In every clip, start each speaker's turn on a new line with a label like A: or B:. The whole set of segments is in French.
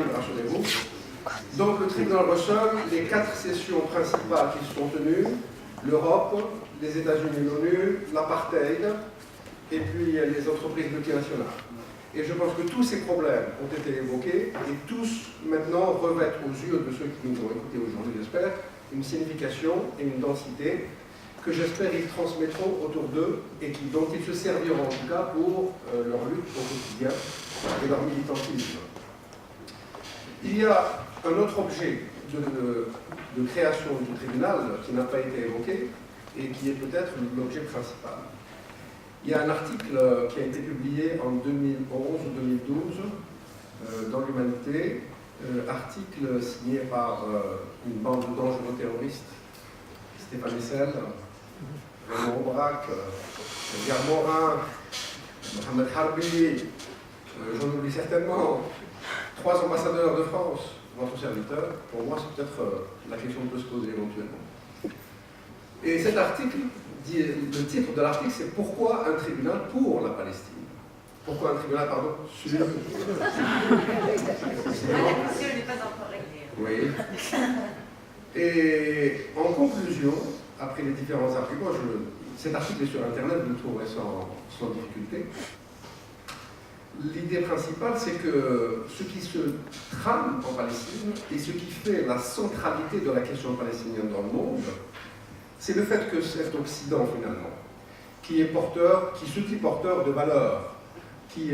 A: rapide, rassurez-vous. Donc le tribunal reçoit les 4 sessions principales qui sont tenues, l'Europe, les États-Unis, l'ONU, l'apartheid, et puis les entreprises multinationales. Et je pense que tous ces problèmes ont été évoqués, et tous maintenant revêtent aux yeux de ceux qui nous ont écoutés aujourd'hui, j'espère, une signification et une densité que j'espère ils transmettront autour d'eux et dont ils se serviront en tout cas pour leur lutte au quotidien et leur militantisme. Il y a un autre objet de création du tribunal qui n'a pas été évoqué et qui est peut-être l'objet principal. Il y a un article qui a été publié en 2011 ou 2012 dans l'Humanité, article signé par une bande de dangereux terroristes, Stéphane Hessel, Raymond Aubrac, Edgar Morin, Mohamed Harbi, j'en oublie certainement, 3 ambassadeurs de France, votre serviteur. Pour moi, c'est peut-être la question que peut se poser éventuellement. Et cet article, le titre de l'article, c'est « Pourquoi un tribunal pour la Palestine ?» Pourquoi un tribunal, pardon, sur...
B: La question n'est pas encore réglée.
A: Oui. Et en conclusion, après les différents arguments, cet article est sur Internet, vous le trouverez sans difficulté. L'idée principale, c'est que ce qui se trame en Palestine et ce qui fait la centralité de la question palestinienne dans le monde, c'est le fait que cet Occident, finalement, qui se dit porteur de valeurs, qui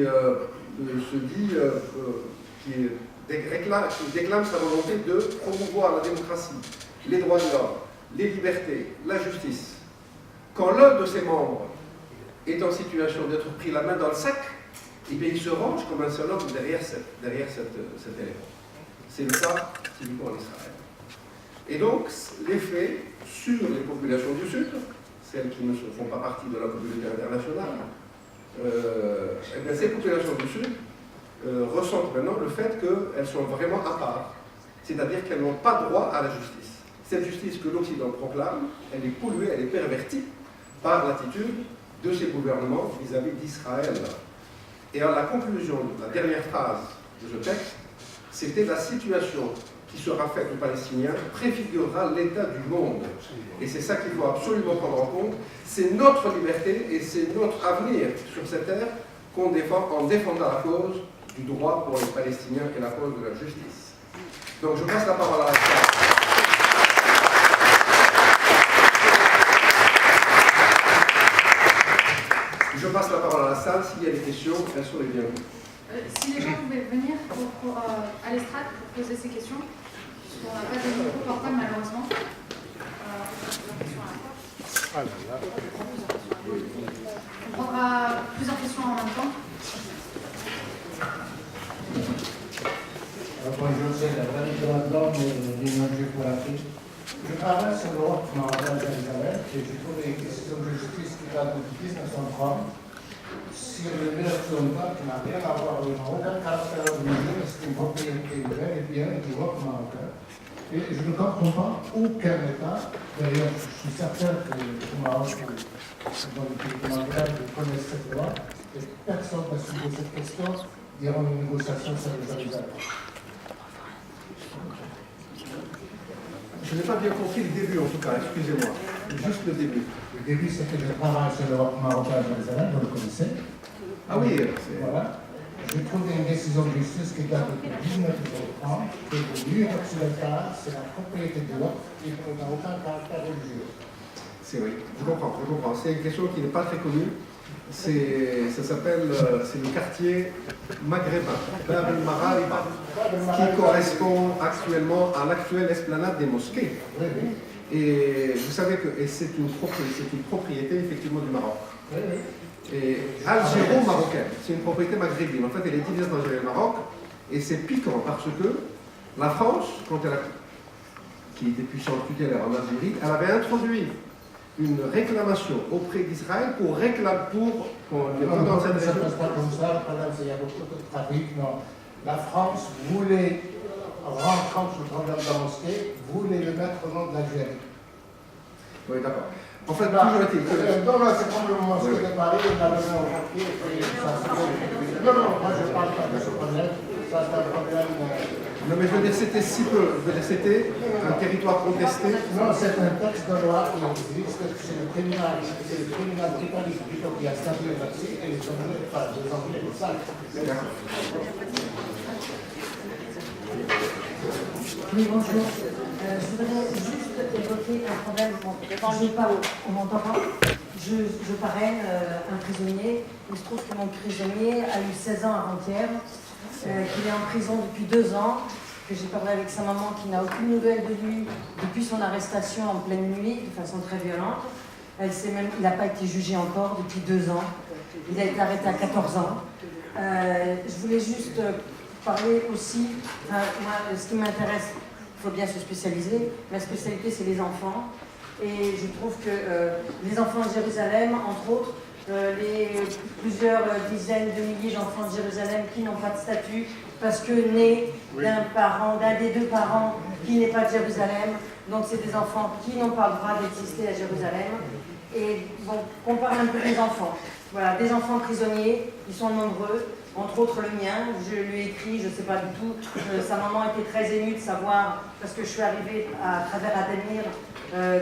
A: déclame sa volonté de promouvoir la démocratie, les droits de l'homme, les libertés, la justice. Quand l'un de ses membres est en situation d'être pris la main dans le sac, eh bien, il se range comme un seul homme derrière cet élément. C'est le cas typiquement en Israël. Et donc, l'effet sur les populations du Sud, celles qui ne font pas partie de la communauté internationale, eh bien, ces populations du Sud ressentent maintenant le fait qu'elles sont vraiment à part. C'est-à-dire qu'elles n'ont pas droit à la justice. Cette justice que l'Occident proclame, elle est polluée, elle est pervertie par l'attitude de ces gouvernements vis-à-vis d'Israël. Et à la conclusion, la dernière phrase de ce texte, c'était la situation qui sera faite aux Palestiniens préfigurera l'état du monde. Et c'est ça qu'il faut absolument prendre en compte. C'est notre liberté et c'est notre avenir sur cette terre qu'on défend en défendant la cause du droit pour les Palestiniens et la cause de la justice. Donc je passe la parole à la salle. Je passe la parole à la salle. S'il y a des questions, elles sont les bienvenues.
C: Si les gens pouvaient venir à l'estrade pour poser ces questions, parce qu'on n'a pas de micro portable malheureusement. On prendra plusieurs questions en même temps.
D: Bonjour, c'est la Valérie de pour l'Afrique. Je travaille sur l'Europe marocaine d'Israël et je trouve une décision de justice qui date de 1930 sur le Berthion-Bas qui n'a rien à voir avec le Maroc, aucun caractère religieux, c'est une propriété bel et bien du roc marocain. Et je ne comprends pas aucun État, d'ailleurs je suis certain que le Maroc ou dans le pays du Maghreb connaissent cette loi, et personne n'a soulevé cette question durant les négociations sur les Jérusalem.
A: Je n'ai pas bien compris le début en tout cas, excusez-moi. Juste le début.
D: Le début, c'est que je travaille sur l'Europe marocaine de Jérusalem, vous le connaissez.
A: Ah oui,
D: voilà. Je trouve une décision de justice qui date de 1930, que l'Union occidentale, c'est la propriété de l'Europe et qui n'a aucun caractère religieux.
A: C'est vrai, je comprends. C'est une question qui n'est pas très connue. Ça s'appelle, c'est le quartier maghrébin, Bab el-Maghariba, qui correspond actuellement à l'actuelle esplanade des mosquées.
D: Oui, oui.
A: Et vous savez que c'est une propriété effectivement du Maroc.
D: Oui, oui.
A: Et algéro-marocaine, c'est une propriété maghrébine. En fait, elle est divisée dans le Maroc, et c'est piquant parce que la France, qui était puissante tutélaire en Algérie, elle avait introduit une réclamation auprès d'Israël pour réclamer
D: dans cette région. Ça ne passe pas comme ça, le problème c'est qu'il y a beaucoup de trafic. Non. La France voulait, rentrant sur le problème de la mosquée, voulait le mettre au nom de l'Algérie.
A: Oui, d'accord. En fait, toujours est-il que...
D: Non, c'est probablement ce que de Paris, on a besoin au quartier. Non, moi je ne parle pas de ce problème. Ça, c'est un problème
A: Non, mais je veux dire, c'était si peu. Je veux dire, c'était un territoire contesté.
D: Non, c'est un texte de loi qui existe, c'est le tribunal britannique plutôt qui a statué là-dessus, et les Anglais le savent.
B: Oui, bonjour. Je voudrais juste évoquer un problème. Quand je ne dis pas, on m'entend pas. Je parraine un prisonnier. Il se trouve que mon prisonnier a eu 16 ans avant-hier, qu'il est en prison depuis 2 ans, que j'ai parlé avec sa maman qui n'a aucune nouvelle de lui depuis son arrestation en pleine nuit, de façon très violente. Il n'a pas été jugé encore depuis 2 ans. Il a été arrêté à 14 ans. Je voulais juste parler aussi, moi, ce qui m'intéresse, il faut bien se spécialiser. Ma spécialité, c'est les enfants. Et je trouve que les enfants de Jérusalem, entre autres, les plusieurs dizaines de milliers d'enfants de Jérusalem qui n'ont pas de statut parce que nés d'un des 2 parents qui n'est pas de Jérusalem. Donc c'est des enfants qui n'ont pas le droit d'exister à Jérusalem. Et bon, on parle un peu des enfants. Voilà, des enfants prisonniers, ils sont nombreux, entre autres le mien. Je lui ai écrit, je ne sais pas du tout, sa maman était très émue de savoir, parce que je suis arrivée à travers Ademir,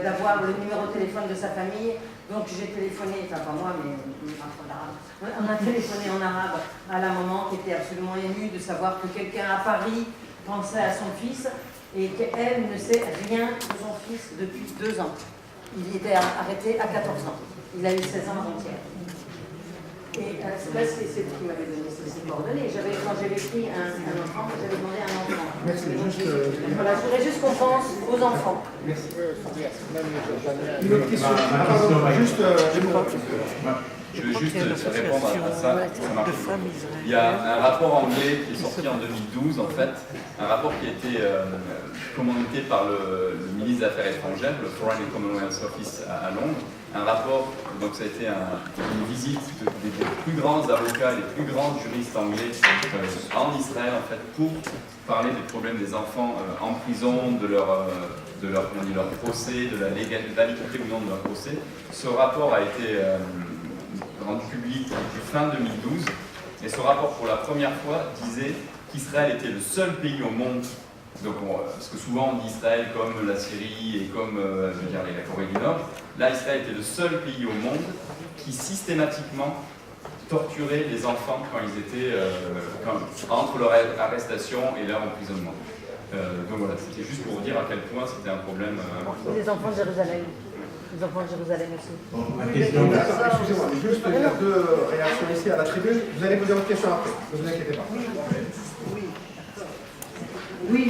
B: d'avoir le numéro de téléphone de sa famille. Donc j'ai téléphoné, enfin pas moi, mais on a téléphoné en arabe à la maman qui était absolument émue de savoir que quelqu'un à Paris pensait à son fils et qu'elle ne sait rien de son fils depuis 2 ans. Il était arrêté à 14 ans. Il a eu 16 ans avant-hier. Et c'est qui m'avait donné ces coordonnées. Quand j'avais pris un enfant, j'avais demandé un enfant.
A: Merci.
B: Voilà, je voudrais juste qu'on pense aux enfants.
A: Merci. Une autre question.
E: Je veux juste répondre à ça. Il y a un rapport anglais qui est sorti en 2012, en fait, un rapport qui a été commandité par le ministre des Affaires étrangères, le Foreign and Commonwealth Office à Londres. Un rapport, donc ça a été une visite des plus grands avocats, les plus grands juristes anglais en Israël, en fait, pour parler des problèmes des enfants en prison, de leur procès, de la légalité ou non de leur procès. Ce rapport a été rendu public fin 2012, et ce rapport, pour la première fois, disait qu'Israël était le seul pays au monde, donc parce que souvent on dit Israël comme la Syrie et comme la Corée du Nord, là Israël était le seul pays au monde qui systématiquement torturait les enfants quand ils étaient entre leur arrestation et leur emprisonnement. Donc voilà, c'était juste pour dire à quel point c'était un problème.
B: Les enfants de Jérusalem. Les enfants de Jérusalem aussi.
A: Excusez-moi, mais juste, il y a 2 réactions ici à la tribune. Vous allez poser votre question après, ne vous inquiétez pas.
F: Oui,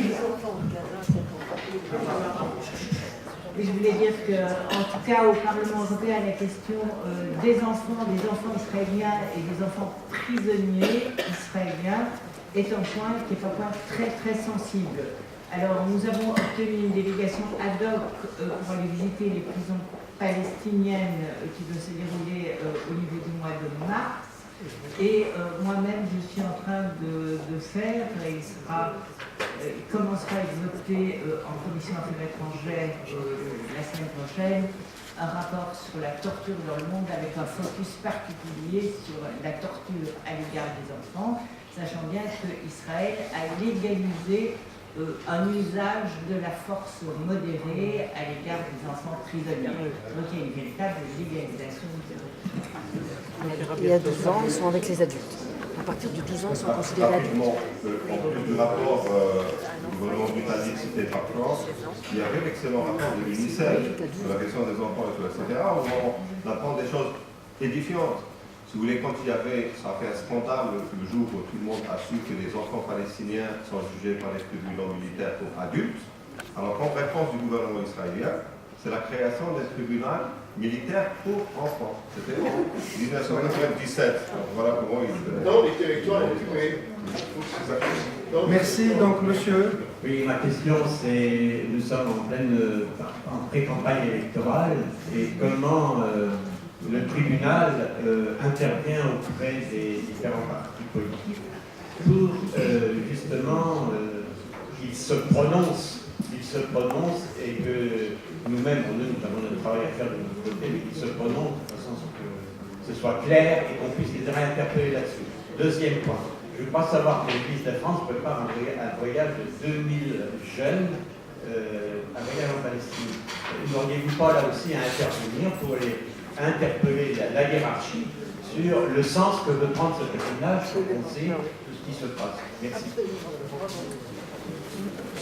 F: je voulais dire qu'en tout cas au Parlement européen, la question des enfants israéliens et des enfants prisonniers israéliens est un point qui est un point très très sensible. Alors nous avons obtenu une délégation ad hoc pour aller visiter les prisons palestiniennes qui doivent se dérouler au niveau du mois de mars. Et moi-même, je suis en train de faire, et il commencera à être voté en commission affaires étrangères la semaine prochaine, un rapport sur la torture dans le monde avec un focus particulier sur la torture à l'égard des enfants, sachant bien qu'Israël a légalisé un usage de la force modérée à l'égard des enfants prisonniers. Donc il y a une véritable légalisation de
B: Il y a 12 ans, ils sont avec les adultes. À partir de 12 ans, ils sont considérés adultes.
G: En plus du rapport du gouvernement britannique cité par France, il y avait l'excellent rapport de l'UNICEF sur la question des enfants, etc. On apprend des choses édifiantes. Si vous voulez, quand ça a fait un scandale le jour où tout le monde a su que les enfants palestiniens sont jugés par les tribunaux militaires pour adultes, alors qu'en réponse du gouvernement israélien, c'est la création d'un tribunal militaire pour enfants. C'était en 1997. Alors voilà comment
A: Dans les territoires occupés. Merci, donc monsieur.
H: Oui, ma question c'est, nous sommes en pré-campagne électorale, et comment le tribunal intervient auprès des différents partis politiques pour justement qu'ils se prononcent et que nous-mêmes, nous avons notre travail à faire de notre côté, mais qu'ils se prononcent de façon à ce que ce soit clair et qu'on puisse les réinterpeller là-dessus. Deuxième point, Je crois savoir que l'Église de France prépare un voyage de 2000 jeunes, un voyage en Palestine. N'auriez-vous pas là aussi à intervenir pour interpeller la hiérarchie sur le sens que veut prendre ce pèlerinage pour qu'on sait tout ce qui se passe? Merci.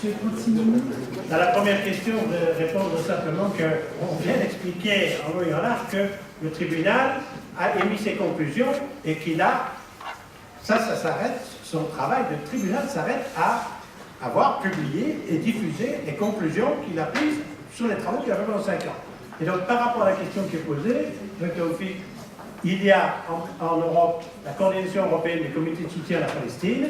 F: Je continue.
I: Dans la première question, je vais répondre simplement qu'on vient d'expliquer en long et en large que le tribunal a émis ses conclusions et qu'il a, ça s'arrête, son travail de tribunal s'arrête à avoir publié et diffusé les conclusions qu'il a prises sur les travaux qu'il a fait pendant 5 ans. Et donc, par rapport à la question qui est posée, il y a en Europe la Coordination européenne des comités de soutien à la Palestine,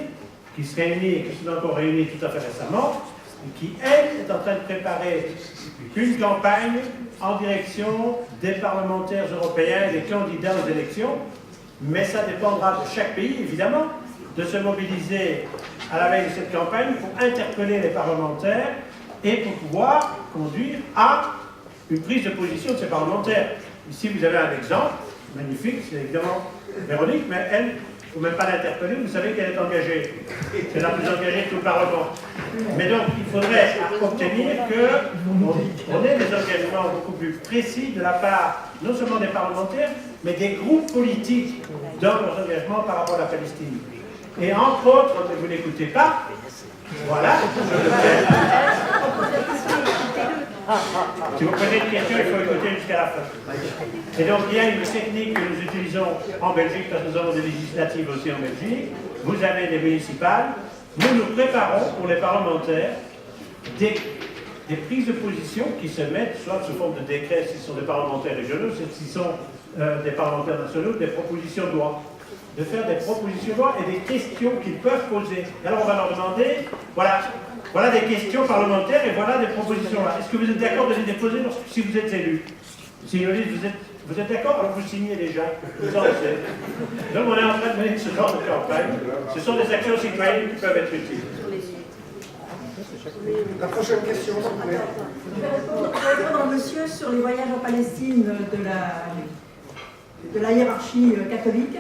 I: qui se réunit et qui s'est encore réunie tout à fait récemment, et qui, elle, est en train de préparer une campagne en direction des parlementaires européens et des candidats aux élections. Mais ça dépendra de chaque pays, évidemment, de se mobiliser à la veille de cette campagne pour interpeller les parlementaires et pour pouvoir conduire à une prise de position de ces parlementaires. Ici, vous avez un exemple magnifique, c'est évidemment Véronique, mais elle, il ne faut même pas l'interpeller, vous savez qu'elle est engagée. C'est la plus engagée de tout le Parlement. Mais donc, il faudrait obtenir qu'on ait des engagements beaucoup plus précis de la part, non seulement des parlementaires, mais des groupes politiques dans leurs engagements par rapport à la Palestine. Et entre autres, vous n'écoutez pas, voilà, je le fais. Si vous posez une question, il faut écouter jusqu'à la fin. Et donc, il y a une technique que nous utilisons en Belgique, parce que nous avons des législatives aussi en Belgique. Vous avez des municipales. Nous préparons pour les parlementaires des prises de position qui se mettent soit sous forme de décrets, si ce sont des parlementaires régionaux, si ce sont des parlementaires nationaux, des propositions de loi. De faire des propositions de loi et des questions qu'ils peuvent poser. Alors, on va leur demander, voilà des questions parlementaires et voilà des propositions. Est-ce que vous êtes d'accord de les déposer si vous êtes élu? Si ils disent vous êtes d'accord, alors vous signez déjà. Donc on est en train de mener ce genre de campagne. Ce sont des actions citoyennes qui peuvent être utiles.
A: La prochaine question.
B: Je vais répondre à monsieur sur les voyages en Palestine de la hiérarchie catholique.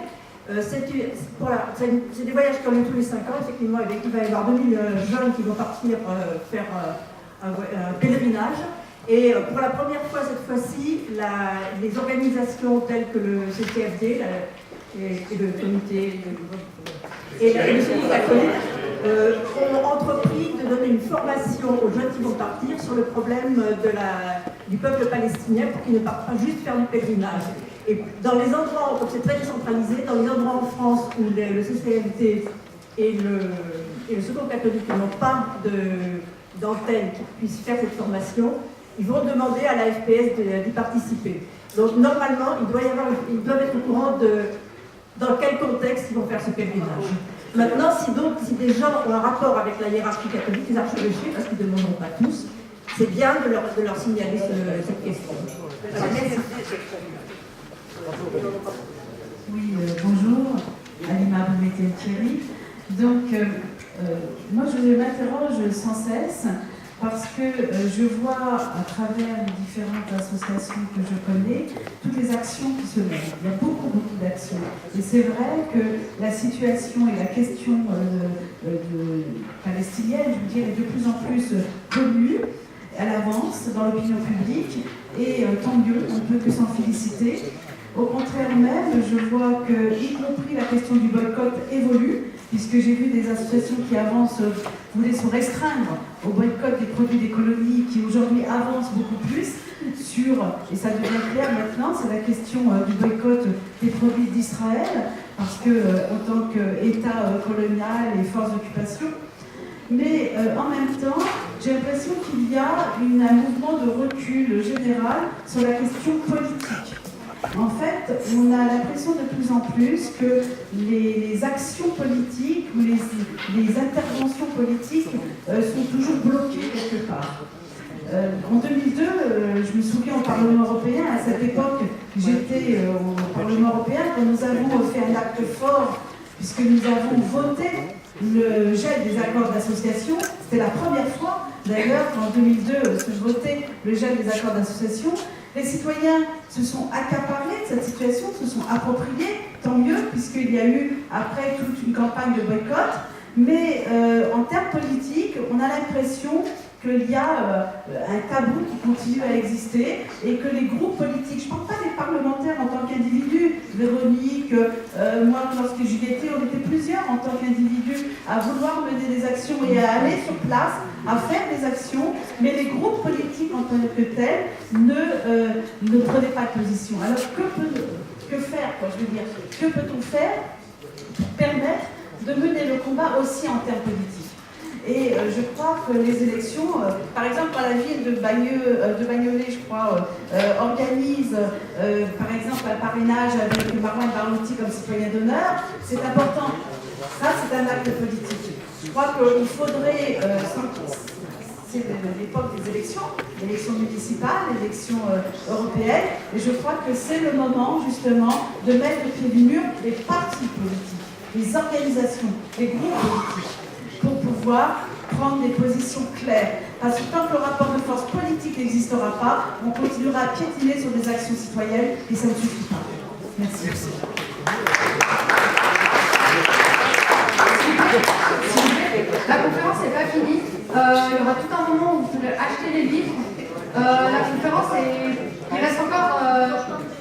B: C'est des voyages qui ont lieu tous les 5 ans. Effectivement, il va y avoir 2000 jeunes qui vont partir faire un pèlerinage. Et pour la première fois, cette fois-ci, les organisations telles que le CCFD et le comité et le comité catholique ont entrepris de donner une formation aux jeunes qui vont partir sur le problème du peuple palestinien pour qu'ils ne partent pas juste faire du pèlerinage. Et dans les endroits, comme c'est très décentralisé, dans les endroits en France où le CCFD et le Secours catholique n'ont pas d'antenne qui puisse faire cette formation, ils vont demander à la FPS d'y participer. Donc normalement, ils doivent être au courant dans quel contexte ils vont faire ce pèlerinage. Maintenant, si des gens ont un rapport avec la hiérarchie catholique, les archevêchés, parce qu'ils ne demanderont pas tous, c'est bien de leur signaler cette question.
F: Oui, bonjour, Alima Boumétel-Thierry. Donc, moi je m'interroge sans cesse parce que je vois à travers les différentes associations que je connais toutes les actions qui se mènent. Il y a beaucoup d'actions. Et c'est vrai que la situation et la question palestinienne, je veux dire, est de plus en plus connue. Elle avance dans l'opinion publique et tant mieux, on ne peut que s'en féliciter. Au contraire même, je vois que, y compris la question du boycott évolue, puisque j'ai vu des associations qui avancent, voulaient se restreindre au boycott des produits des colonies, qui aujourd'hui avancent beaucoup plus sur, et ça devient clair maintenant, c'est la question du boycott des produits d'Israël, parce que en tant qu'État colonial et force d'occupation. Mais en même temps, j'ai l'impression qu'il y a un mouvement de recul général sur la question politique. En fait, on a l'impression de plus en plus que les actions politiques ou les interventions politiques sont toujours bloquées quelque part. En 2002, je me souviens au Parlement européen, à cette époque, j'étais au Parlement européen, quand nous avons fait un acte fort, puisque nous avons voté
J: le gel des accords d'association. C'était la première fois, d'ailleurs, qu'en 2002, lorsque je votais le gel des accords d'association, les citoyens se sont accaparés de cette situation, se sont appropriés, tant mieux, puisqu'il y a eu après toute une campagne de boycott. Mais en termes politiques, on a l'impression qu'il y a un tabou qui continue à exister et que les groupes politiques, je ne parle pas des parlementaires en tant qu'individus, Véronique, moi lorsque j'y étais, on était plusieurs en tant qu'individus à vouloir mener des actions et à aller sur place, à faire des actions, mais les groupes politiques en tant que tels ne prenaient pas de position. Alors que faire, quoi, je veux dire, que peut-on faire pour permettre de mener le combat aussi en termes politiques? Et je crois que les élections, par exemple, la ville de Bagnolet, je crois, organise, par exemple, un parrainage avec Marouane Barghouti comme citoyen d'honneur. C'est important. Ça, c'est un acte politique. Je crois qu'il faudrait, c'est l'époque des élections municipales, élections européennes, et je crois que c'est le moment, justement, de mettre au pied du mur les partis politiques, les organisations, les groupes politiques, pour pouvoir prendre des positions claires. Parce que tant que le rapport de force politique n'existera pas, on continuera à piétiner sur des actions citoyennes et ça ne suffit pas. Merci.
C: La conférence n'est pas finie. Il y aura tout un moment où vous pouvez acheter les livres. La conférence il reste encore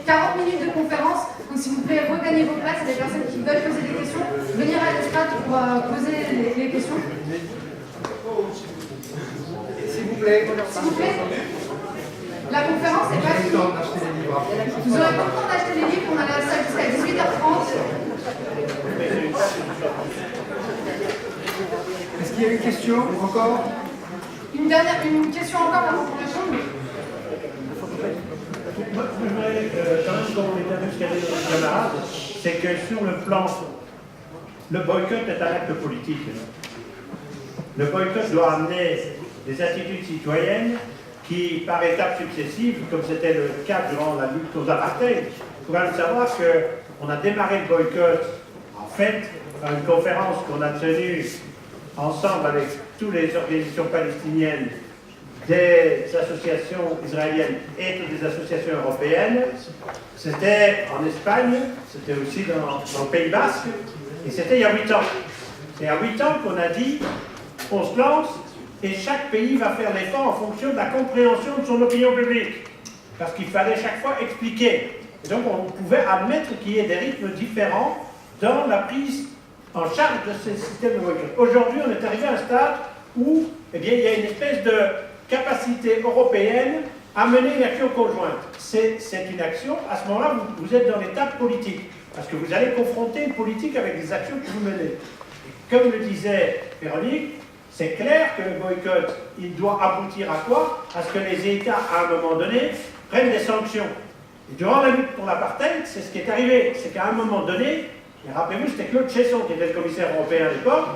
C: 40 minutes de conférence. Donc s'il vous plaît, regagnez vos places. Il y a des personnes qui veulent poser des questions. Venir à l'estrade pour poser les questions.
A: S'il vous plaît.
C: S'il vous plaît. La conférence n'est pas finie. Vous aurez pas le temps d'acheter les livres. On a la salle jusqu'à 18h30.
A: Est-ce qu'il y a une question encore?
C: Une question encore avant qu'on répondre.
I: Moi, je voudrais quand même, comme on est un escalier de nos camarades, c'est que sur le plan, le boycott est un acte politique. Le boycott doit amener des attitudes citoyennes qui, par étapes successives, comme c'était le cas durant la lutte aux apartheid, il faut quand même savoir qu'on a démarré le boycott, en fait, par une conférence qu'on a tenue ensemble avec toutes les organisations palestiniennes, des associations israéliennes et toutes les associations européennes. C'était en Espagne, c'était aussi dans le Pays Basque, et c'était il y a 8 ans. C'est il y a 8 ans qu'on a dit, on se lance, et chaque pays va faire l'effort en fonction de la compréhension de son opinion publique. Parce qu'il fallait chaque fois expliquer. Et donc on pouvait admettre qu'il y ait des rythmes différents dans la prise en charge de ce système de boycott. Aujourd'hui, on est arrivé à un stade où eh bien, il y a une espèce de capacité européenne à mener une action conjointe. C'est une action, à ce moment-là, vous êtes dans l'étape politique, parce que vous allez confronter une politique avec des actions que vous menez. Et comme le disait Véronique, c'est clair que le boycott, il doit aboutir à quoi? À ce que les États, à un moment donné, prennent des sanctions. Et durant la lutte pour l'apartheid, c'est ce qui est arrivé. C'est qu'à un moment donné, et rappelez-vous, c'était Claude Cheysson qui était le commissaire européen à l'époque,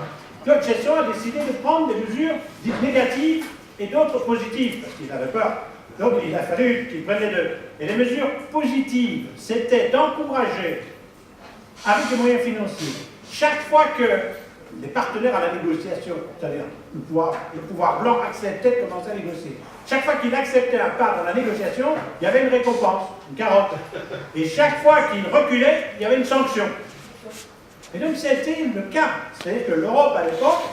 I: Claude Cheysson a décidé de prendre des mesures dites négatives et d'autres positives, parce qu'il avait peur. Donc il a fallu qu'il prenne les deux. Et les mesures positives, c'était d'encourager, avec des moyens financiers, chaque fois que les partenaires à la négociation, c'est-à-dire le pouvoir blanc acceptait de commencer à négocier, chaque fois qu'il acceptait un pas dans la négociation, il y avait une récompense, une carotte. Et chaque fois qu'il reculait, il y avait une sanction. Et donc c'était le cas. C'est-à-dire que l'Europe à l'époque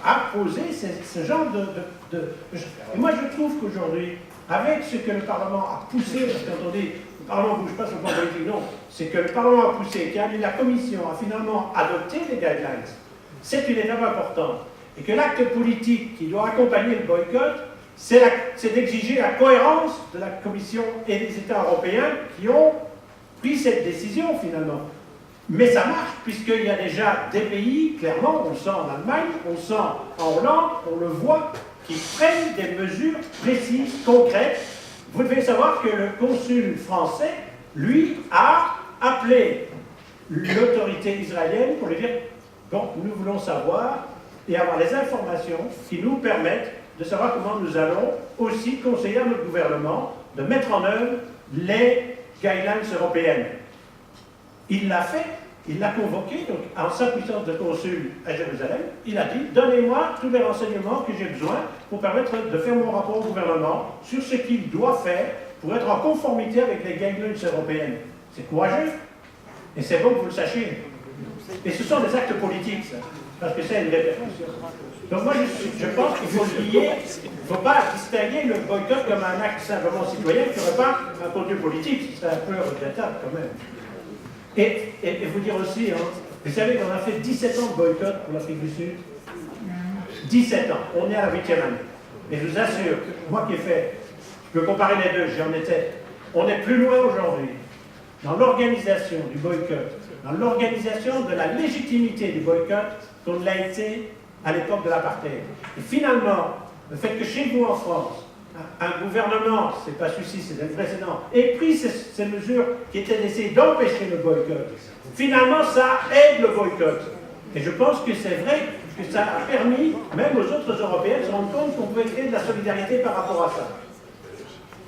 I: a posé ce genre de... Et moi je trouve qu'aujourd'hui, avec ce que le Parlement a poussé, parce que quand on dit le Parlement ne bouge pas sur le plan politique, non, c'est que le Parlement a poussé, la Commission a finalement adopté les guidelines. C'est une étape importante. Et que l'acte politique qui doit accompagner le boycott, c'est d'exiger la cohérence de la Commission et des États européens qui ont pris cette décision finalement. Mais ça marche, puisqu'il y a déjà des pays, clairement, on le sent en Allemagne, on le sent en Hollande, on le voit, qui prennent des mesures précises, concrètes. Vous devez savoir que le consul français, lui, a appelé l'autorité israélienne pour lui dire « Bon, nous voulons savoir et avoir les informations qui nous permettent de savoir comment nous allons aussi conseiller à notre gouvernement de mettre en œuvre les guidelines européennes. » Il l'a fait il l'a convoqué, donc en sa puissance de consul à Jérusalem, il a dit « Donnez-moi tous les renseignements que j'ai besoin pour permettre de faire mon rapport au gouvernement sur ce qu'il doit faire pour être en conformité avec les guidelines européennes. » C'est courageux, et c'est bon que vous le sachiez. Et ce sont des actes politiques, ça, parce que c'est une répercussion. Donc moi, je pense qu'il faut lier, il ne faut pas distinguer le boycott comme un acte simplement citoyen qui n'aurait pas un contenu politique, ce serait un peu regrettable quand même. Et vous dire aussi, hein, vous savez qu'on a fait 17 ans de boycott pour l'Afrique du Sud. 17 ans, on est à la 8e année. Et je vous assure, moi qui ai fait, je peux comparer les deux, j'en étais, on est plus loin aujourd'hui dans l'organisation du boycott, dans l'organisation de la légitimité du boycott qu'on l'a été à l'époque de l'apartheid. Et finalement, le fait que chez vous en France, un gouvernement, c'est pas celui-ci, c'est le précédent, ait pris ces mesures qui étaient d'essayer d'empêcher le boycott, finalement ça aide le boycott. Et je pense que c'est vrai que ça a permis, même aux autres Européens, de se rendre compte qu'on pouvait créer de la solidarité par rapport à ça.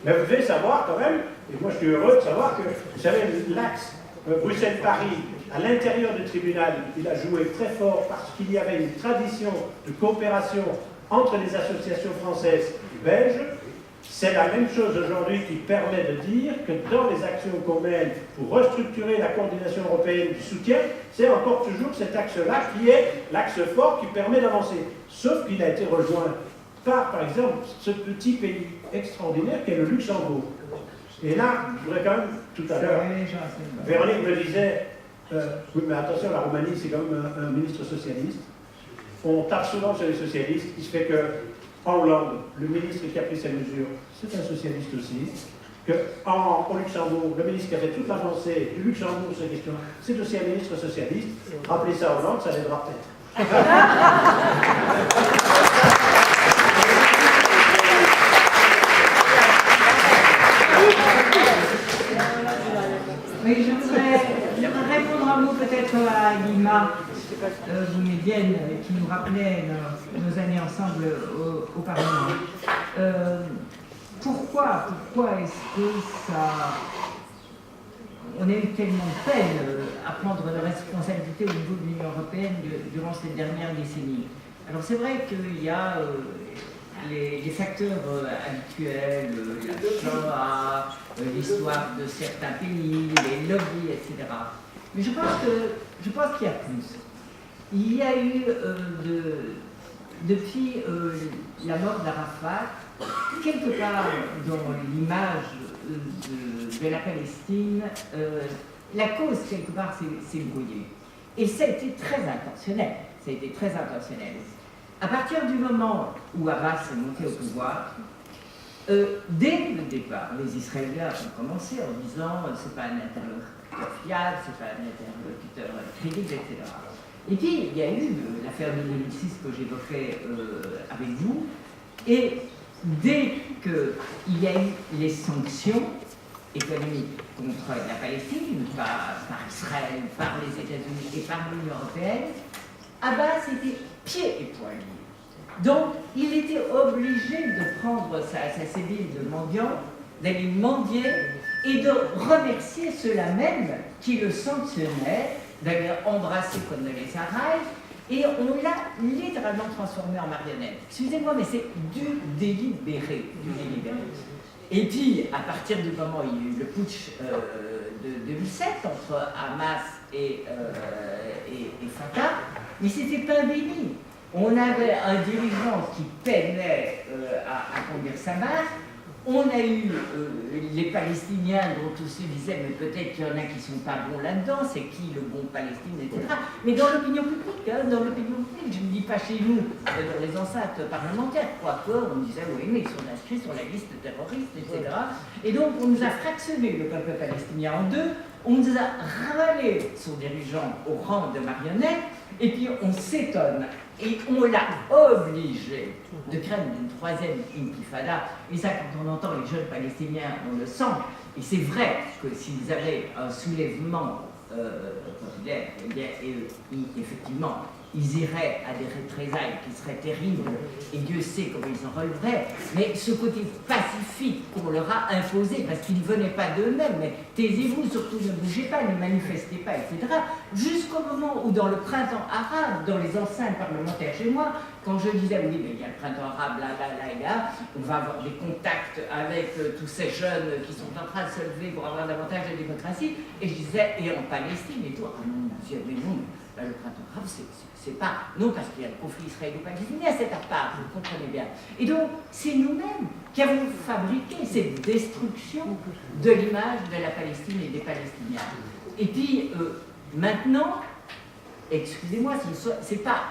I: Mais vous devez savoir quand même, et moi je suis heureux de savoir que, vous savez, l'axe Bruxelles-Paris, à l'intérieur du tribunal, il a joué très fort parce qu'il y avait une tradition de coopération entre les associations françaises et belges. C'est la même chose aujourd'hui qui permet de dire que dans les actions qu'on mène pour restructurer la coordination européenne du soutien, c'est encore toujours cet axe-là qui est l'axe fort qui permet d'avancer. Sauf qu'il a été rejoint par exemple, ce petit pays extraordinaire qu'est le Luxembourg. Et là, je voudrais quand même, tout à l'heure, Véronique me disait, oui, mais attention, la Roumanie, c'est quand même un ministre socialiste. On tape souvent sur les socialistes. Il se fait qu'en Hollande, le ministre qui a pris ces mesures, c'est un socialiste aussi. Qu'au Luxembourg, le ministre qui a fait toute l'avancée du Luxembourg sur ces questions, c'est aussi un ministre socialiste. Rappelez ça à Hollande, ça l'aidera peut-être.
F: Oui, je voudrais répondre un mot peut-être à Lima Boumedienne, qui nous rappelait nos années ensemble au Parlement. Pourquoi est-ce que ça... On a eu tellement de peine à prendre de responsabilités au niveau de l'Union européenne durant ces dernières décennies? Alors c'est vrai qu'il y a les facteurs habituels, la Shoah, l'histoire de certains pays, les lobbies, etc. Mais je pense qu'il y a plus. Il y a eu, depuis la mort d'Arafat, quelque part dans l'image de la Palestine, la cause, quelque part, s'est brouillée. Et ça a été très intentionnel. Ça a été très intentionnel. À partir du moment où Abbas est monté au pouvoir, dès le départ, les Israéliens ont commencé en disant c'est pas un interlocuteur fiable, c'est pas un interlocuteur crédible, etc. Et puis il y a eu l'affaire de 2006 que j'évoquais avec vous, et dès qu'il y a eu les sanctions économiques contre la Palestine, par Israël, par les États-Unis et par l'Union européenne, Abbas était pieds et poings liés. Donc, il était obligé de prendre sa cellule de mendiant, d'aller mendier et de remercier ceux-là même qui le sanctionnaient, d'aller embrasser comme de les Saharaïs, et on l'a littéralement transformé en marionnette. Excusez-moi, mais c'est du délibéré. Et puis, à partir du moment où il y a eu le putsch de 2007 entre Hamas et Fatah, mais c'était pas béni. On avait un dirigeant qui peinait à conduire sa marque. On a eu les Palestiniens dont tous ceux disaient, mais peut-être qu'il y en a qui ne sont pas bons là-dedans, c'est qui le bon Palestinien, etc. Mais dans l'opinion publique, je ne dis pas chez nous, dans les enceintes parlementaires, quoique on disait, oui, mais ils sont inscrits sur la liste terroriste, etc. Et donc on nous a fractionné le peuple palestinien en deux, on nous a ramené son dirigeant au rang de marionnette, et puis on s'étonne. Et on l'a obligé de craindre une troisième intifada. Et ça, quand on entend les jeunes Palestiniens, on le sent. Et c'est vrai que s'ils avaient un soulèvement populaire, eh bien, effectivement,
K: ils iraient à des représailles qui seraient terribles, et Dieu sait comment ils en releveraient, mais ce côté pacifique qu'on leur a imposé, parce qu'ils ne venaient pas d'eux-mêmes, mais taisez-vous, surtout ne bougez pas, ne manifestez pas, etc., jusqu'au moment où dans le printemps arabe, dans les enceintes parlementaires chez moi, quand je disais, oui, mais il y a le printemps arabe, là, et là, on va avoir des contacts avec tous ces jeunes qui sont en train de se lever pour avoir davantage de démocratie, et je disais, et en Palestine et tout, ah non, Dieu, mais non, là, le printemps arabe, c'est pas, non, parce qu'il y a le conflit israélo-palestinien, c'est à part, vous comprenez bien. Et donc, c'est nous-mêmes qui avons fabriqué cette destruction de l'image de la Palestine et des Palestiniens. Et puis, maintenant, excusez-moi, c'est pas,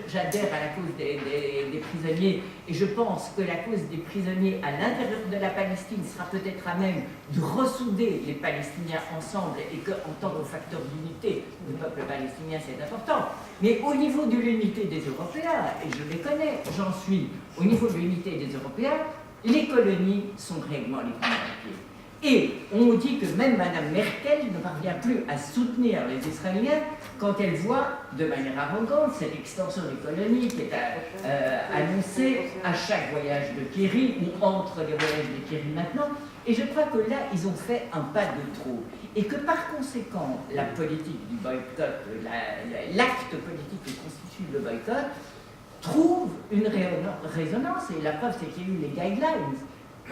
K: j'adhère à la cause des prisonniers et je pense que la cause des prisonniers à l'intérieur de la Palestine sera peut-être à même de ressouder les Palestiniens ensemble et qu'en tant que facteur d'unité, le peuple palestinien c'est important. Mais au niveau de l'unité des Européens, et je les connais, j'en suis, au niveau de l'unité des Européens, les colonies sont réellement les plus. Et on dit que même Mme Merkel ne parvient plus à soutenir les Israéliens quand elle voit, de manière arrogante, cette extension des colonies qui est annoncée à chaque voyage de Kerry ou entre les voyages de Kerry maintenant. Et je crois que là, ils ont fait un pas de trop. Et que par conséquent, la politique du boycott, l'acte politique qui constitue le boycott, trouve une résonance. Et la preuve, c'est qu'il y a eu les guidelines.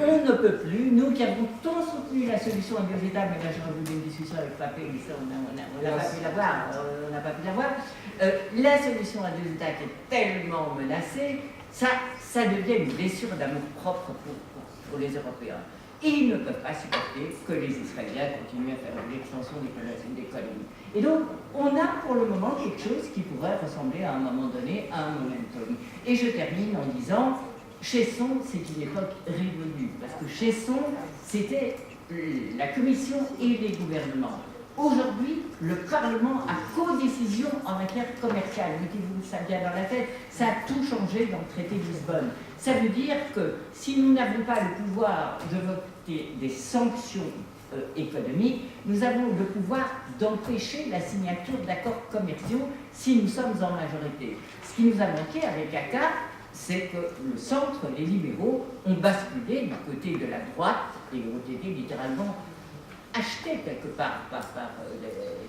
K: On ne peut plus, nous qui avons tant soutenu la solution à deux États, mais là j'aurais voulu une discussion avec Papé, mais ça on n'a pas pu l'avoir, la solution à deux États qui est tellement menacée, ça devient une blessure d'amour propre pour les Européens. Et ils ne peuvent pas supporter que les Israéliens continuent à faire l'extension des colonies. Et donc, on a pour le moment quelque chose qui pourrait ressembler à un moment donné à un momentum. Et je termine en disant, Chesson, c'est une époque révolue, parce que Chesson, c'était la Commission et les gouvernements. Aujourd'hui, le Parlement a co-décision en matière commerciale. Mettez-vous ça bien dans la tête, ça a tout changé dans le traité de Lisbonne. Ça veut dire que si nous n'avons pas le pouvoir de voter des sanctions économiques, nous avons le pouvoir d'empêcher la signature d'accords commerciaux si nous sommes en majorité. Ce qui nous a manqué avec ACA, c'est que le centre, les libéraux, ont basculé du côté de la droite et ont été littéralement achetés quelque part par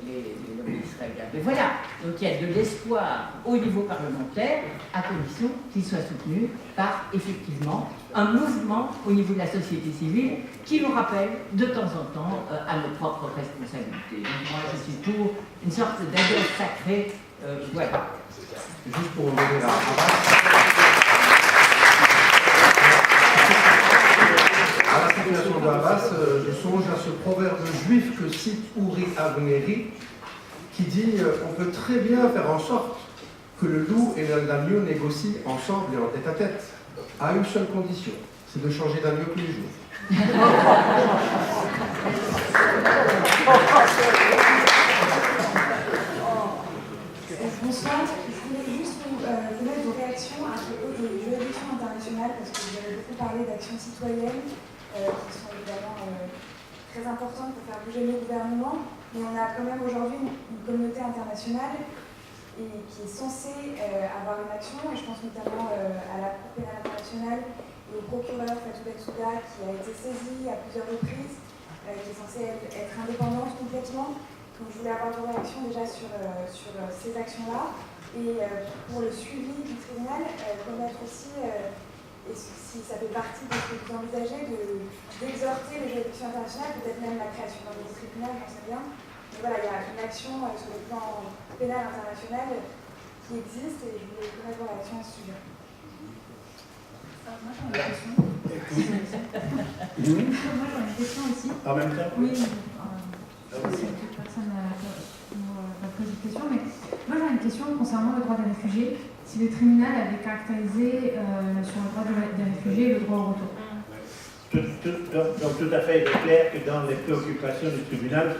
K: les lobbies israéliens. Mais voilà, donc il y a de l'espoir au niveau parlementaire, à condition qu'il soit soutenu par, effectivement, un mouvement au niveau de la société civile qui nous rappelle de temps en temps à nos propres responsabilités. Donc moi, je suis pour une sorte d'adresse sacrée, voilà.
A: Juste pour revenir à la situation de Hamas, je songe à ce proverbe juif que cite Uri Avneri, qui dit on peut très bien faire en sorte que le loup et l'agneau négocient ensemble et en tête à tête, à une seule condition, c'est de changer d'agneau tous les jours.
L: Bonsoir, je voulais juste vous connaître vos réactions à propos des juridictions internationales, parce que vous avez beaucoup parlé d'actions citoyennes, qui sont évidemment très importantes pour faire bouger le gouvernement, mais on a quand même aujourd'hui une communauté internationale et qui est censée avoir une action, et je pense notamment à la Cour pénale internationale et au procureur Fatou Bensouda qui a été saisi à plusieurs reprises, qui est censée être indépendante complètement. Donc je voulais avoir vos réactions déjà sur ces actions-là, et pour le suivi du tribunal, connaître aussi et si ça fait partie de ce que vous envisagez d'exhorter les juridictions internationales, peut-être même la création d'un nouveau tribunal, j'en sais rien. Mais voilà, il y a une action sur le plan pénal international qui existe, et je voulais connaître vos réactions à ce sujet. Moi j'en ai une question. Moi j'en ai une question aussi.
I: En même temps?
L: Oui. Personne va poser de question, mais moi j'ai une question concernant le droit des réfugiés. Si le tribunal avait caractérisé sur le droit des réfugiés et le droit au retour.
I: Donc tout à fait, il est clair que dans les préoccupations du tribunal,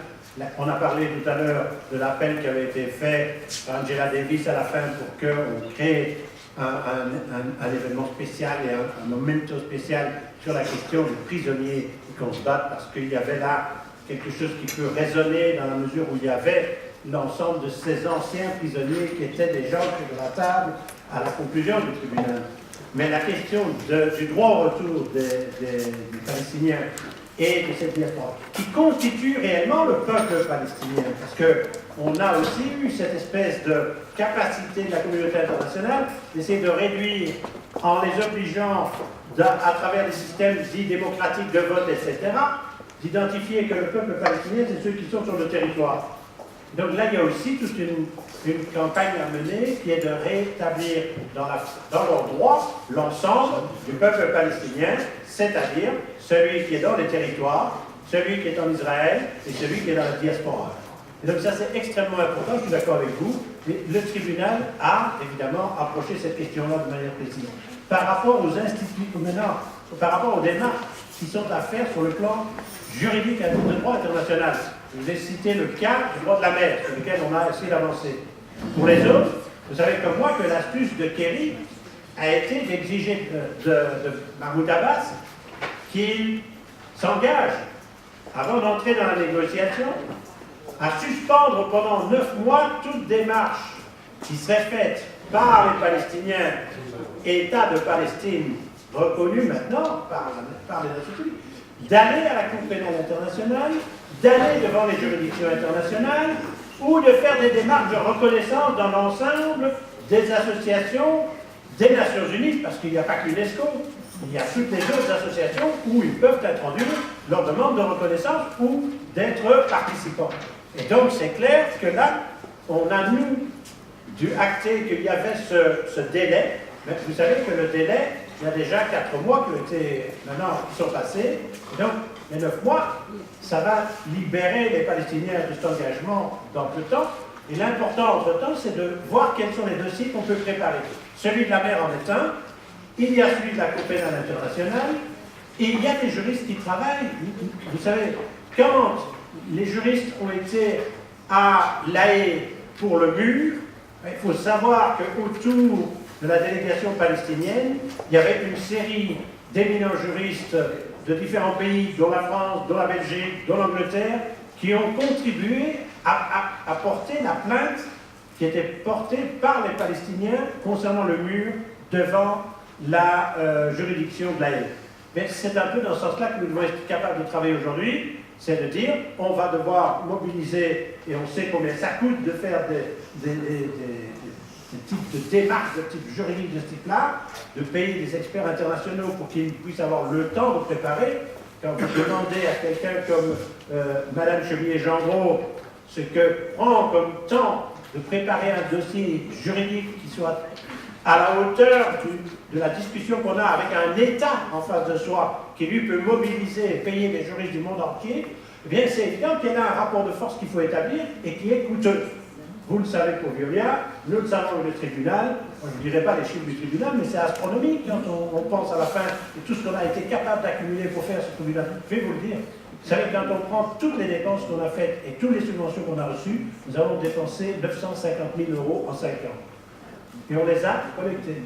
I: on a parlé tout à l'heure de l'appel qui avait été fait par Angela Davis à la fin pour qu'on crée un événement spécial et un momento spécial sur la question des prisonniers et qu'on se batte, parce qu'il y avait là quelque chose qui peut résonner dans la mesure où il y avait l'ensemble de ces anciens prisonniers qui étaient déjà autour de la table à la conclusion du tribunal. Mais la question du droit au retour des Palestiniens et de cette diaspora, qui constitue réellement le peuple palestinien, parce qu'on a aussi eu cette espèce de capacité de la communauté internationale d'essayer de réduire, en les obligeant à travers des systèmes dits démocratiques de vote, etc., d'identifier que le peuple palestinien, c'est ceux qui sont sur le territoire. Donc là, il y a aussi toute une campagne à mener qui est de rétablir dans leur droit l'ensemble du peuple palestinien, c'est-à-dire celui qui est dans les territoires, celui qui est en Israël et celui qui est dans la diaspora. Et donc ça, c'est extrêmement important, je suis d'accord avec vous, mais le tribunal a évidemment approché cette question-là de manière précise. Par rapport aux instituts, maintenant, par rapport aux démarches qui sont à faire sur le plan juridique et de droit international. Je vous ai cité le cas du droit de la mer, sur lequel on a essayé d'avancer. Pour les autres, vous savez comme moi que l'astuce de Kerry a été d'exiger de Mahmoud Abbas qu'il s'engage, avant d'entrer dans la négociation, à suspendre pendant 9 mois toute démarche qui serait faite par les Palestiniens, État de Palestine reconnu maintenant par les Nations Unies, d'aller à la Cour pénale internationale, d'aller devant les juridictions internationales ou de faire des démarches de reconnaissance dans l'ensemble des associations des Nations Unies, parce qu'il n'y a pas que l'UNESCO, il y a toutes les autres associations où ils peuvent introduire leur demande de reconnaissance ou d'être participants. Et donc c'est clair que là, on a nous dû acter qu'il y avait ce délai, mais vous savez que le délai, il y a déjà 4 mois qui sont passés, et donc les 9 mois, ça va libérer les Palestiniens de cet engagement dans peu de temps, et l'important entre-temps, c'est de voir quels sont les dossiers qu'on peut préparer. Celui de la mer en est un, il y a celui de la Cour pénale internationale, et il y a des juristes qui travaillent. Vous savez, quand les juristes ont été à La Haye pour le mur, il faut savoir qu'autour de la délégation palestinienne, il y avait une série d'éminents juristes de différents pays, dont la France, dont la Belgique, dont l'Angleterre, qui ont contribué à porter la plainte qui était portée par les Palestiniens concernant le mur devant la juridiction de La Haye. Mais c'est un peu dans ce sens-là que nous devons être capables de travailler aujourd'hui, c'est de dire on va devoir mobiliser, et on sait combien ça coûte de faire des types de démarches de type juridique de ce type-là, de payer des experts internationaux pour qu'ils puissent avoir le temps de préparer. Quand vous demandez à quelqu'un comme Madame Chevrier-Gendreau ce que prend comme temps de préparer un dossier juridique qui soit à la hauteur de la discussion qu'on a avec un État en face de soi, qui lui peut mobiliser et payer les juristes du monde entier, eh bien c'est évident qu'il y a un rapport de force qu'il faut établir et qui est coûteux. Vous le savez pour Veolia, nous le savons pour le tribunal, je ne dirais pas les chiffres du tribunal, mais c'est astronomique quand on pense à la fin de tout ce qu'on a été capable d'accumuler pour faire ce tribunal. Je vais vous le dire. Vous savez, quand on prend toutes les dépenses qu'on a faites et toutes les subventions qu'on a reçues, nous avons dépensé 950 000 € en 5 ans. Et on les a collectés.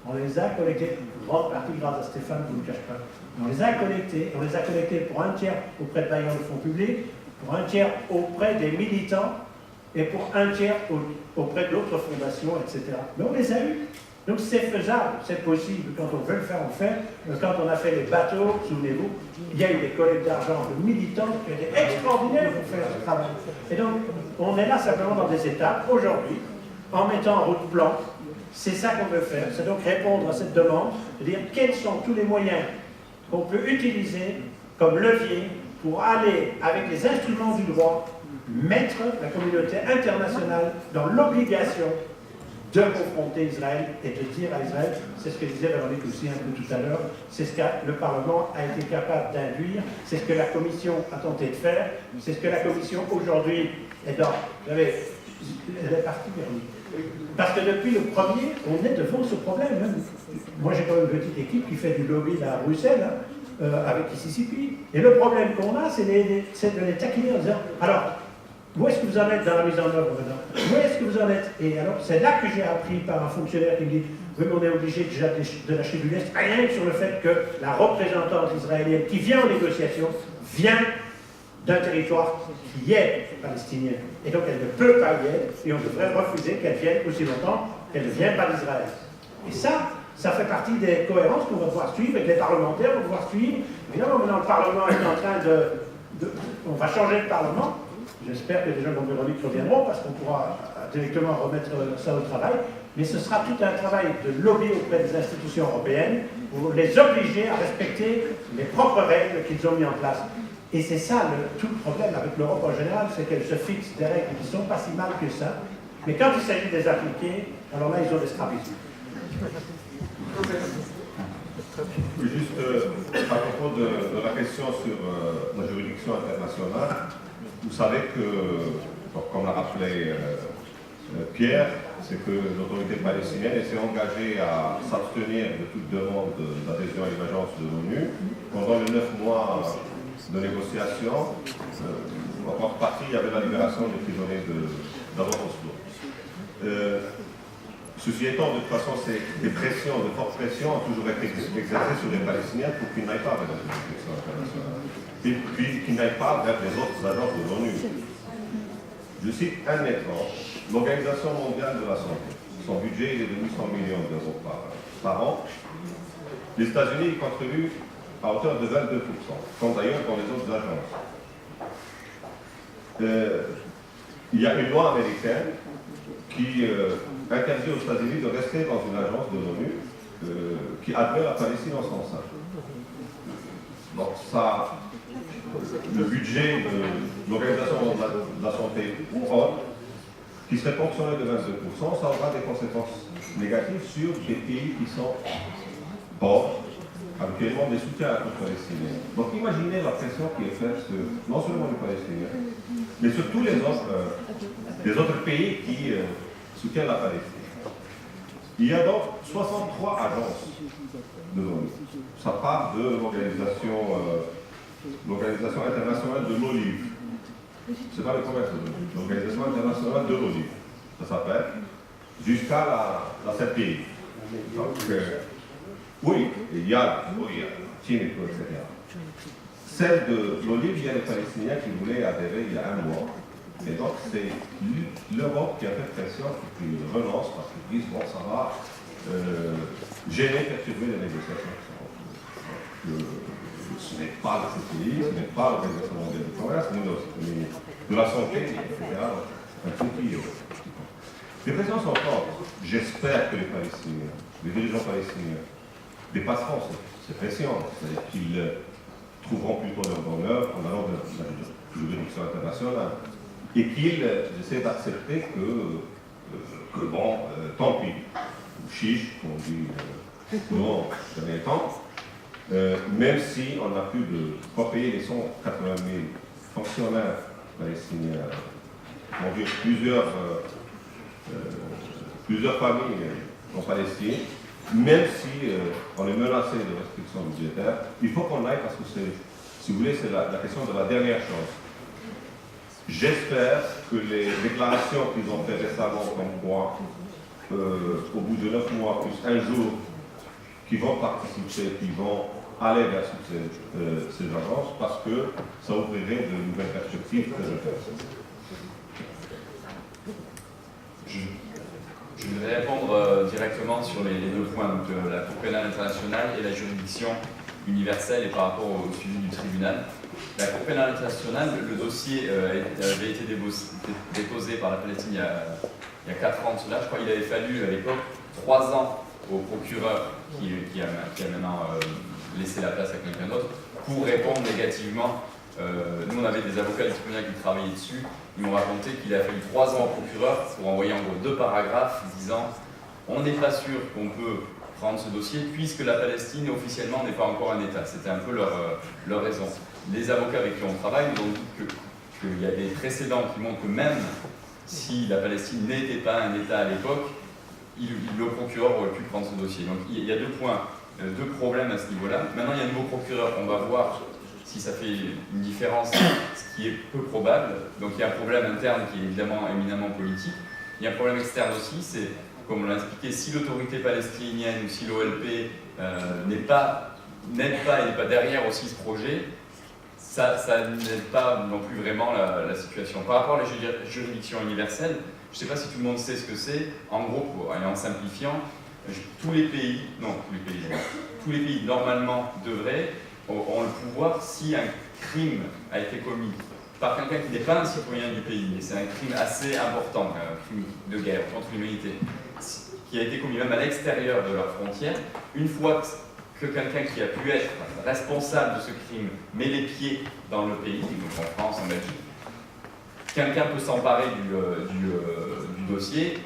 I: On les a collectés, une grande partie grâce à Stéphane, qui ne le cache pas. On les a collectés. On les a collectés pour un tiers auprès de bailleurs de fonds publics, pour un tiers auprès des militants et pour un tiers auprès d'autres fondations, etc. Mais on les a eus. Donc c'est faisable, c'est possible. Quand on veut le faire, on le fait. Quand on a fait les bateaux, souvenez-vous, il y a eu des collectes d'argent de militants qui étaient extraordinaires pour faire ce travail. Et donc, on est là simplement dans des étapes, aujourd'hui, en mettant en route plan. C'est ça qu'on veut faire. C'est donc répondre à cette demande, de dire quels sont tous les moyens qu'on peut utiliser comme levier pour aller, avec les instruments du droit, mettre la communauté internationale dans l'obligation de confronter Israël et de dire à Israël, c'est ce que disait Véronique aussi un peu tout à l'heure, c'est ce que le Parlement a été capable d'induire, c'est ce que la Commission a tenté de faire, c'est ce que la Commission aujourd'hui est dans. Vous savez, elle est partie, Véronique. Parce que depuis le premier, on est devant ce problème. Moi, j'ai quand même une petite équipe qui fait du lobby là, à Bruxelles, avec Mississippi. Et le problème qu'on a, c'est de les taquiner en disant, alors, où est-ce que vous en êtes dans la mise en œuvre maintenant? Où est-ce que vous en êtes? Et alors, c'est là que j'ai appris par un fonctionnaire qui me dit, oui, mais on est obligé déjà de lâcher du lest, rien que sur le fait que la représentante israélienne qui vient en négociation vient d'un territoire qui est palestinien. Et donc elle ne peut pas y être, et on devrait refuser qu'elle vienne aussi longtemps qu'elle ne vienne pas d'Israël. Et ça fait partie des cohérences qu'on va pouvoir suivre et que les parlementaires vont pouvoir suivre. Évidemment, maintenant le Parlement est en train on va changer de Parlement. J'espère que les gens comme Véronique reviendront parce qu'on pourra directement remettre ça au travail. Mais ce sera tout un travail de lobby auprès des institutions européennes pour les obliger à respecter les propres règles qu'ils ont mis en place. Et c'est ça tout le problème avec l'Europe en général, c'est qu'elle se fixe des règles qui ne sont pas si mal que ça. Mais quand il s'agit de les appliquer, alors là, ils ont des strabismes.
G: Juste à propos de la question sur la juridiction internationale, vous savez que, comme l'a rappelé Pierre, c'est que l'autorité palestinienne s'est engagée à s'abstenir de toute demande d'adhésion à une agence de l'ONU. Pendant les 9 mois de négociations, en contrepartie, il y avait la libération des prisonniers d'avant Oslo. Ceci étant, de toute façon, des pressions, de fortes pressions ont toujours été exercées sur les Palestiniens pour qu'ils n'aillent pas vers la juridiction internationale. Et puis qu'ils n'aillent pas vers les autres agences de l'ONU. Je cite un exemple, l'Organisation mondiale de la santé. Son budget il est de 800 millions d'euros par an. Les États-Unis y contribuent à hauteur de 22%, comme d'ailleurs dans les autres agences. Il y a une loi américaine qui interdit aux États-Unis de rester dans une agence de l'ONU qui admet la Palestine en son sein. Donc ça, le budget de l'Organisation de la santé ou autre, qui serait ponctionné de 22%, ça aura des conséquences négatives sur des pays qui sont pauvres, avec également des soutiens à la cause palestinienne. Donc imaginez la pression qui est faite sur non seulement les Palestiniens, mais sur tous les autres pays qui soutiennent la Palestine. Il y a donc 63 agences de l'ONU. Ça part de l'Organisation internationale de l'olive. C'est pas le commerce, l'Organisation internationale de l'olive. Ça s'appelle, jusqu'à la CPI. Donc, oui, il y a Chimico, etc. Celle de l'olive, il y a les Palestiniens qui voulaient adhérer il y a un mois. Et donc, c'est l'Europe qui a fait pression pour qu'ils renoncent parce qu'ils disent, bon, ça va gêner, perturber les négociations. Ce n'est pas le CPI, ce n'est pas l'Organisation mondiale du commerce, ni de la santé, etc. Un petit. Les pressions sont fortes. J'espère que les Palestiniens, les dirigeants palestiniens, dépasseront ces pressions, c'est-à-dire qu'ils trouveront plutôt leur bonheur en allant vers la juridiction internationale et qu'ils essaient d'accepter que bon, tant pis, ou chiche, comme on dit, non, jamais temps, même si on n'a plus de pas payer les 180 000 fonctionnaires palestiniens, on dit plusieurs familles en Palestine, même si on est menacé de restrictions budgétaires, il faut qu'on aille parce que si vous voulez, c'est la question de la dernière chose. J'espère que les déclarations qu'ils ont fait récemment comme quoi, au bout de 9 mois plus un jour, qui vont participer, qui vont aller vers ces agences, parce que ça ouvrirait de nouvelles perspectives très intéressantes.
E: Je vais répondre directement sur les deux points, donc la Cour pénale internationale et la juridiction universelle et par rapport au suivi du tribunal. La Cour pénale internationale, le dossier avait été déposé par la Palestine il y a 4 ans de cela. Je crois qu'il avait fallu à l'époque 3 ans au procureur qui a maintenant laissé la place à quelqu'un d'autre pour répondre négativement. Nous, on avait des avocats du tribunal qui travaillaient dessus. Ils m'ont raconté qu'il a fallu 3 ans au procureur pour envoyer en gros 2 paragraphes disant on n'est pas sûr qu'on peut prendre ce dossier puisque la Palestine officiellement n'est pas encore un État. C'était un peu leur raison. Les avocats avec qui on travaille nous ont dit qu'il y a des précédents qui montrent que même si la Palestine n'était pas un État à l'époque, le procureur aurait pu prendre ce dossier. Donc il y a 2 points, 2 problèmes à ce niveau-là. Maintenant, il y a un nouveau procureur. On va voir si ça fait une différence, ce qui est peu probable. Donc il y a un problème interne qui est évidemment éminemment politique. Il y a un problème externe aussi, c'est, comme on l'a expliqué, si l'autorité palestinienne ou si l'OLP n'aide pas et n'est pas derrière aussi ce projet, ça n'aide pas non plus vraiment la situation. Par rapport à la juridiction universelle, je ne sais pas si tout le monde sait ce que c'est. En gros, et en simplifiant, tous les pays normalement ont le pouvoir, si un crime a été commis par quelqu'un qui n'est pas un citoyen du pays, et c'est un crime assez important, un crime de guerre contre l'humanité, qui a été commis même à l'extérieur de leurs frontières, une fois que quelqu'un qui a pu être responsable de ce crime met les pieds dans le pays, donc en France, en Belgique, quelqu'un peut s'emparer du dossier,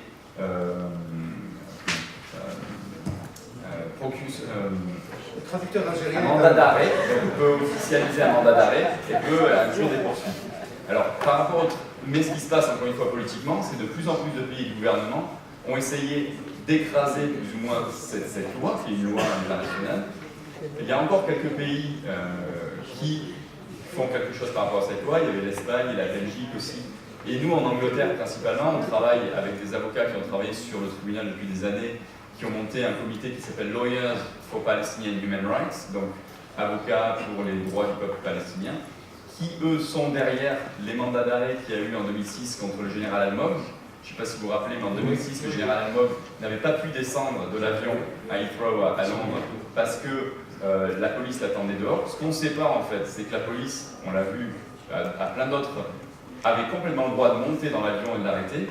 A: traducteur algérien.
E: Un mandat d'arrêt, on peut officialiser un mandat d'arrêt et peut inclure des poursuites. Alors, par rapport mais ce qui se passe encore une fois politiquement, c'est de plus en plus de pays et de gouvernements ont essayé d'écraser plus ou moins cette loi, qui est une loi internationale. Il y a encore quelques pays qui font quelque chose par rapport à cette loi. Il y avait l'Espagne et la Belgique aussi. Et nous, en Angleterre, principalement, on travaille avec des avocats qui ont travaillé sur le tribunal depuis des années, qui ont monté un comité qui s'appelle Lawyers for Palestinian Human Rights, donc avocats pour les droits du peuple palestinien, qui eux sont derrière les mandats d'arrêt qu'il y a eu en 2006 contre le général Al-Mogh. Je ne sais pas si vous vous rappelez, mais en 2006, le général Al-Mogh n'avait pas pu descendre de l'avion à Heathrow à Londres parce que la police l'attendait dehors. Ce qu'on ne sait pas en fait, c'est que la police, on l'a vu à plein d'autres, avait complètement le droit de monter dans l'avion et de l'arrêter.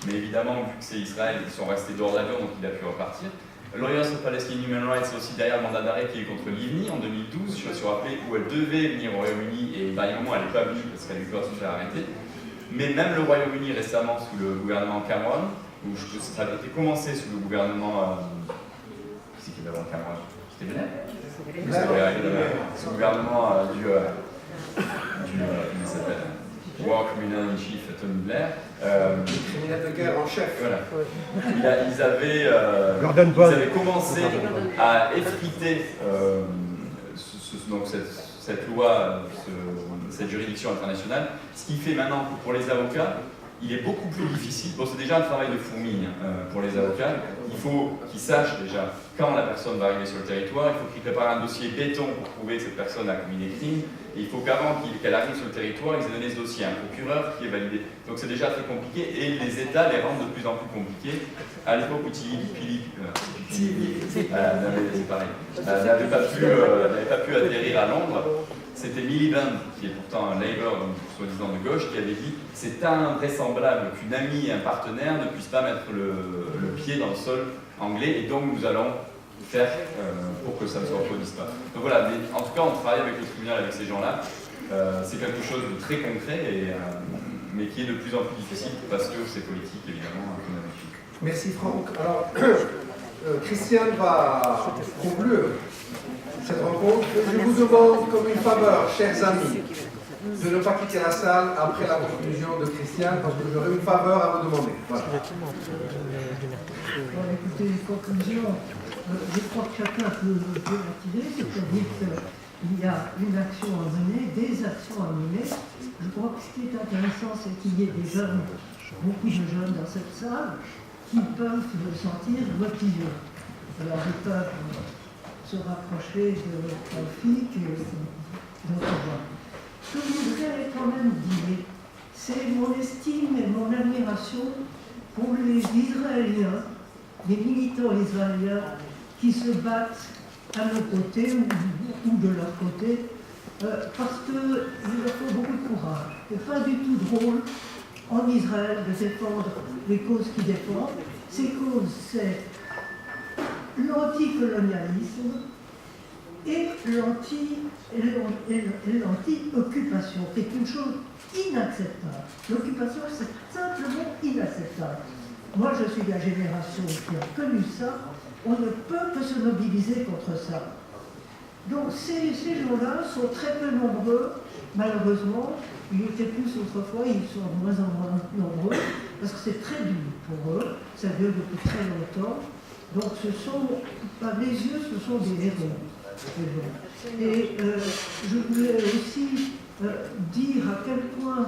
E: Mais évidemment, vu que c'est Israël, ils sont restés dehors de l'avion, donc il a pu repartir. Lawyers for Palestinian Human Rights, c'est aussi derrière le mandat d'arrêt qui est contre Livni en 2012, je ne sais pas si vous vous rappelez, où elle devait venir au Royaume-Uni et à un moment elle n'est pas venue parce qu'elle a eu peur de se faire arrêter. Mais même le Royaume-Uni récemment, sous le gouvernement Cameron, où ça avait été commencé sous le gouvernement. Qui c'est qui avait Cameron? C'était Blair? Sous le gouvernement comment ça s'appelle? War Criminal in Chief, Tony Blair.
A: Criminel de guerre en chef.
E: Voilà. Ils avaient commencé à effriter donc cette loi, cette juridiction internationale, ce qui fait maintenant que pour les avocats, il est beaucoup plus difficile. Bon, c'est déjà un travail de fourmi pour les avocats. Il faut qu'ils sachent déjà quand la personne va arriver sur le territoire, il faut qu'ils préparent un dossier béton pour prouver que cette personne a commis des crimes, et il faut qu'avant qu'elle arrive sur le territoire, ils aient donné ce dossier à un procureur qui est validé. Donc c'est déjà très compliqué, et les États les rendent de plus en plus compliqués. À l'époque où Philippe n'avait pas pu atterrir à Londres, c'était Miliband, qui est pourtant un Labour, donc soi-disant de gauche, qui avait dit « c'est invraisemblable qu'une amie et un partenaire ne puissent pas mettre le pied dans le sol anglais, et donc nous allons faire pour que ça ne se reproduise pas ». Donc voilà, mais en tout cas on travaille avec le tribunal, avec ces gens-là. C'est quelque chose de très concret, mais qui est de plus en plus difficile parce que c'est politique évidemment.
A: Merci Franck. Alors, Christiane va conclure cette rencontre. Je vous demande comme une faveur, chers amis, de ne pas quitter la salle après la conclusion de Christiane, parce que j'aurai une faveur à vous demander. Voilà.
M: Bon, écoutez, les conclusions, je crois que chacun peut l'attirer, c'est-à-dire qu'il y a une action à mener, des actions à mener. Je crois que ce qui est intéressant, c'est qu'il y ait des jeunes, beaucoup de jeunes dans cette salle, qui peuvent se sentir motivés. Alors ils peuvent se rapprocher de Taoufik et d'autres gens. Ce que je voudrais quand même dire, c'est mon estime et mon admiration pour les Israéliens, les militants israéliens qui se battent à nos côtés ou de leur côté, parce qu'il leur faut beaucoup de courage. C'est pas du tout drôle en Israël de défendre les causes qu'ils défendent. Ces causes, c'est l'anticolonialisme et l'anti-occupation, qui est une chose inacceptable. L'occupation, c'est simplement inacceptable. Moi, je suis de la génération qui a connu ça. On ne peut que se mobiliser contre ça. Donc ces gens-là sont très peu nombreux, malheureusement. Ils étaient plus autrefois, ils sont de moins en moins nombreux, parce que c'est très dur pour eux, ça dure depuis très longtemps. Donc ce sont, à mes yeux, ce sont des héros. Et je voulais aussi dire à quel point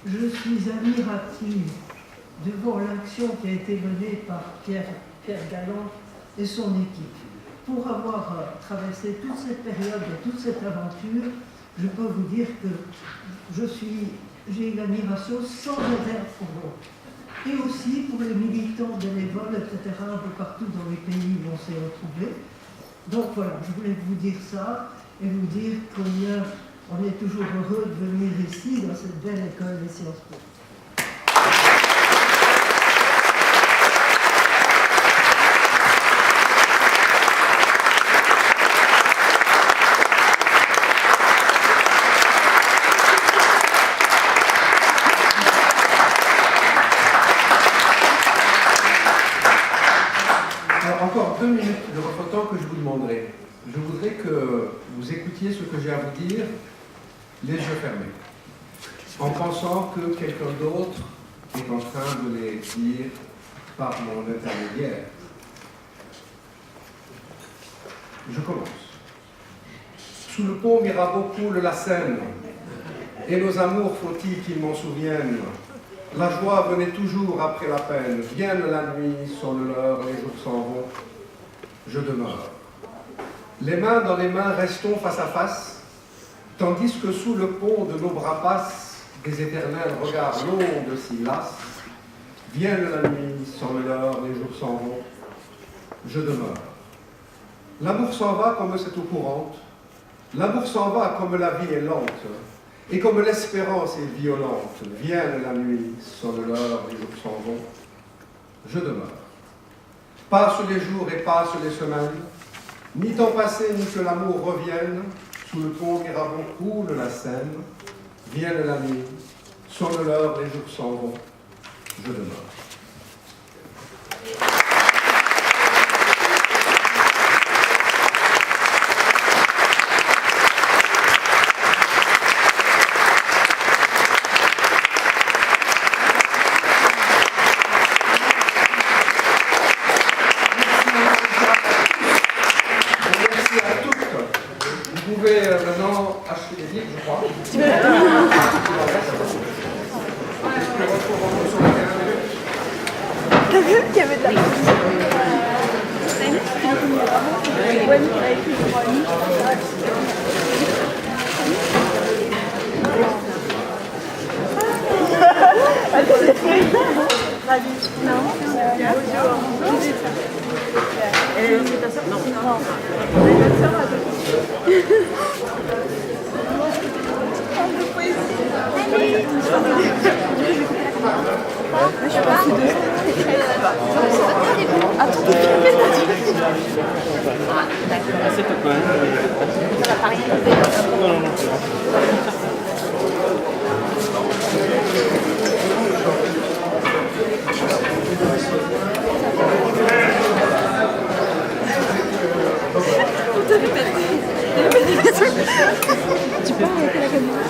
M: je suis admirative devant l'action qui a été menée par Pierre Galland et son équipe. pour avoir traversé toute cette période et toute cette aventure, je peux vous dire que j'ai une admiration sans réserve pour vous. Et aussi pour les militants bénévoles, etc., un peu partout dans les pays où on s'est retrouvés. Donc voilà, je voulais vous dire ça et vous dire combien on est toujours heureux de venir ici, dans cette belle école des Sciences Po.
A: Encore 2 minutes de votre temps que je vous demanderai. Je voudrais que vous écoutiez ce que j'ai à vous dire, les yeux fermés, en pensant que quelqu'un d'autre est en train de les dire par mon intermédiaire. Je commence. Sous le pont Mirabeau coule la Seine, et nos amours, faut-il qu'ils m'en souviennent. La joie venait toujours après la peine. Vienne la nuit, sonne l'heure, les jours s'en vont. Je demeure. Les mains dans les mains, restons face à face, tandis que sous le pont de nos bras passent des éternels regards longs s'y lassent. Vienne la nuit, sonne l'heure, les jours s'en vont. Je demeure. L'amour s'en va comme cette eau courante. L'amour s'en va comme la vie est lente. Et comme l'espérance est violente, vienne la nuit, sonne l'heure, les jours s'en vont, je demeure. Passent les jours et passent les semaines, ni temps passé ni que l'amour revienne, sous le pont Mirabeau coule la Seine, vienne la nuit, sonne l'heure, les jours s'en vont, je demeure. Vous pouvez maintenant acheter des livres, je crois.
N: T'as vu qu'il y avait de la Tu peux arrêter la caméra.